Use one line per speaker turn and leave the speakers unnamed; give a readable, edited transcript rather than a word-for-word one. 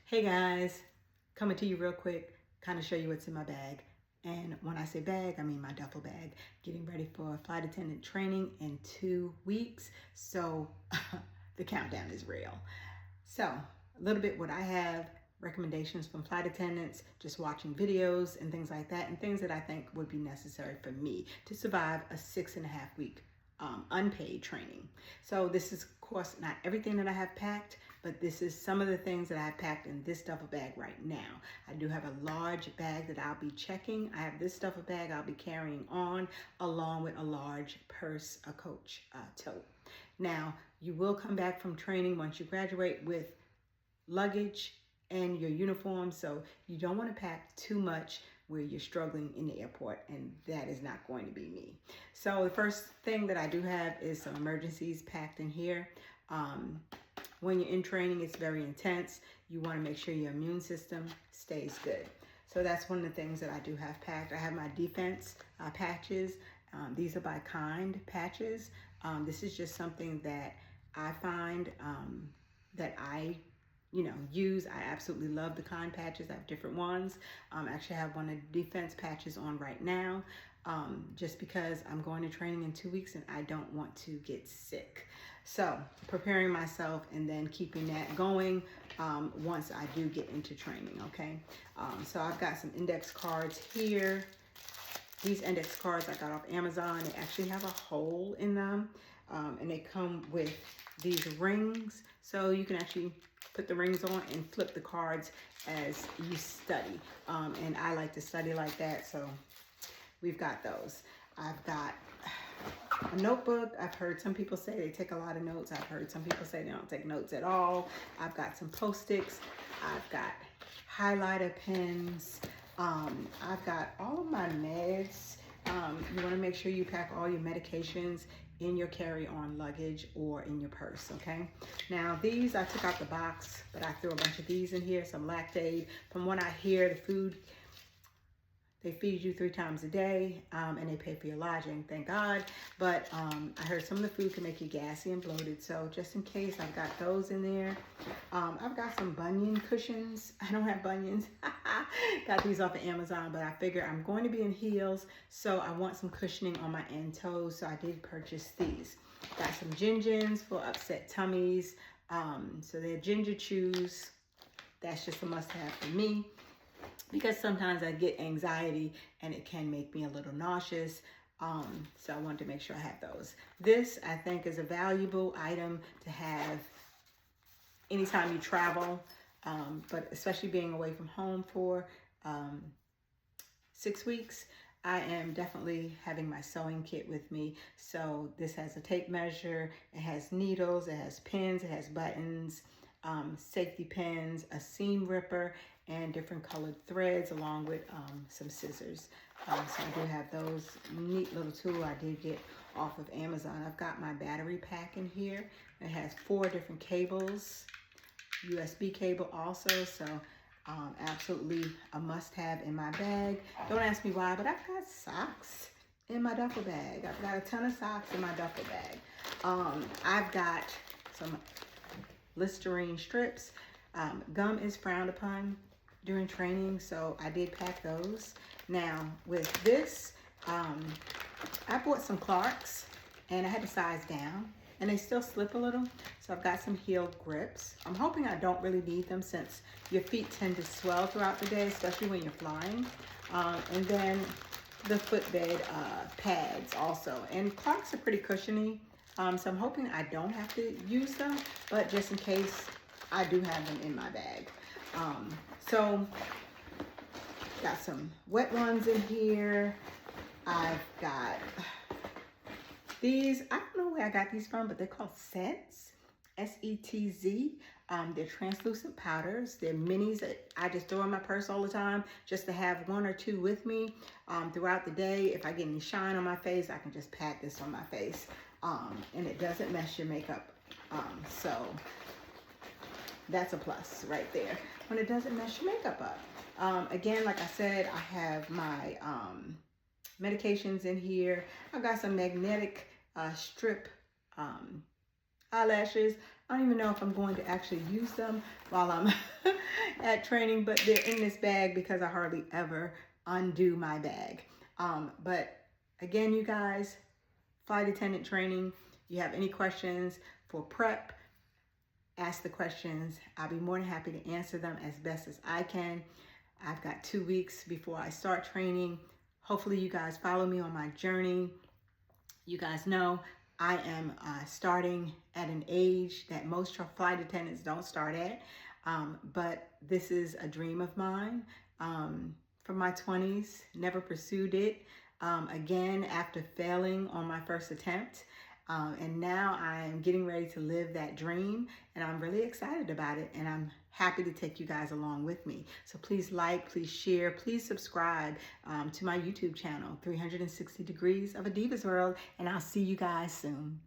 Hey guys, coming to you real quick, kind of show you what's in my bag. And when I say bag, I mean my duffel bag. Getting ready for flight attendant training in 2 weeks. So the countdown is real. So a little bit what I have, recommendations from flight attendants, just watching videos and things like that, and things that I think would be necessary for me to survive a 6.5 week unpaid training. So this is, of course, not everything that I have packed, but this is some of the things that I have packed in this duffel bag right now. I do have a large bag that I'll be checking. I have this duffel bag I'll be carrying on, along with a large purse, a coach tote. Now, you will come back from training once you graduate with luggage and your uniform, so you don't want to pack too much where you're struggling in the airport, and that is not going to be me. So the first thing that I do have is some emergencies packed in here. When you're in training, it's very intense. You want to make sure your immune system stays good. So that's one of the things that I do have packed. I have my defense patches. These are by Kind patches. This is just something that I find that I use. I absolutely love the Kind patches. I have different ones. Actually, I have one of the defense patches on right now, just because I'm going to training in 2 weeks and I don't want to get sick. So preparing myself and then keeping that going once I do get into training, okay? So I've got some index cards here. These index cards I got off Amazon. They actually have a hole in them, and they come with these rings, so you can actually put the rings on and flip the cards as you study. And I like to study like that, so we've got those. I've got a notebook. I've heard some people say they take a lot of notes. I've heard some people say they don't take notes at all. I've got some Post-its. I've got highlighter pens. I've got all of my meds. You want to make sure you pack all your medications in your carry-on luggage or in your purse, okay? Now these, I took out the box, but I threw a bunch of these in here, some Lactaid. From what I hear, the food, they feed you 3 times a day, and they pay for your lodging, thank God. But I heard some of the food can make you gassy and bloated, so just in case, I've got those in there. I've got some bunion cushions. I don't have bunions. Got these off of Amazon, but I figure I'm going to be in heels, so I want some cushioning on my end toes, so I did purchase these. Got some Gingins for upset tummies. So they're ginger chews. That's just a must-have for me, because sometimes I get anxiety and it can make me a little nauseous. So I wanted to make sure I have those. This, I think, is a valuable item to have anytime you travel, but especially being away from home for 6 weeks. I am definitely having my sewing kit with me. So this has a tape measure, it has needles, it has pins, it has buttons, safety pins, a seam ripper, and different colored threads, along with some scissors. So I do have those. Neat little tool I did get off of Amazon. I've got my battery pack in here. It has 4 different cables, USB cable also, so absolutely a must-have in my bag. Don't ask me why, but I've got socks in my duffel bag. I've got a ton of socks in my duffel bag. I've got some Listerine strips. Gum is frowned upon during training, so I did pack those. Now with this, I bought some Clarks and I had to size down, and they still slip a little, so I've got some heel grips. I'm hoping I don't really need them, since your feet tend to swell throughout the day, especially when you're flying. And then the footbed pads also, and Clarks are pretty cushiony, so I'm hoping I don't have to use them, but just in case, I do have them in my bag. So got some wet ones in here. I've got these. I don't know where I got these from, but they're called Setz, S-E-T-Z. They're translucent powders. They're minis that I just throw in my purse all the time, just to have 1 or 2 with me throughout the day. If I get any shine on my face, I can just pat this on my face, and it doesn't mess your makeup. So that's a plus right there, when it doesn't mess your makeup up. Again, like I said, I have my medications in here. I've got some magnetic strip eyelashes. I don't even know if I'm going to actually use them while I'm at training, but they're in this bag because I hardly ever undo my bag. But again, you guys, flight attendant training, you have any questions for prep, ask the questions. I'll be more than happy to answer them as best as I can. I've got 2 weeks before I start training. Hopefully you guys follow me on my journey. You guys know I am starting at an age that most flight attendants don't start at, but this is a dream of mine from my 20s. Never pursued it again after failing on my first attempt. And now I'm getting ready to live that dream, and I'm really excited about it, and I'm happy to take you guys along with me. So please like, please share, please subscribe to my YouTube channel, 360 Degrees of a Diva's World, and I'll see you guys soon.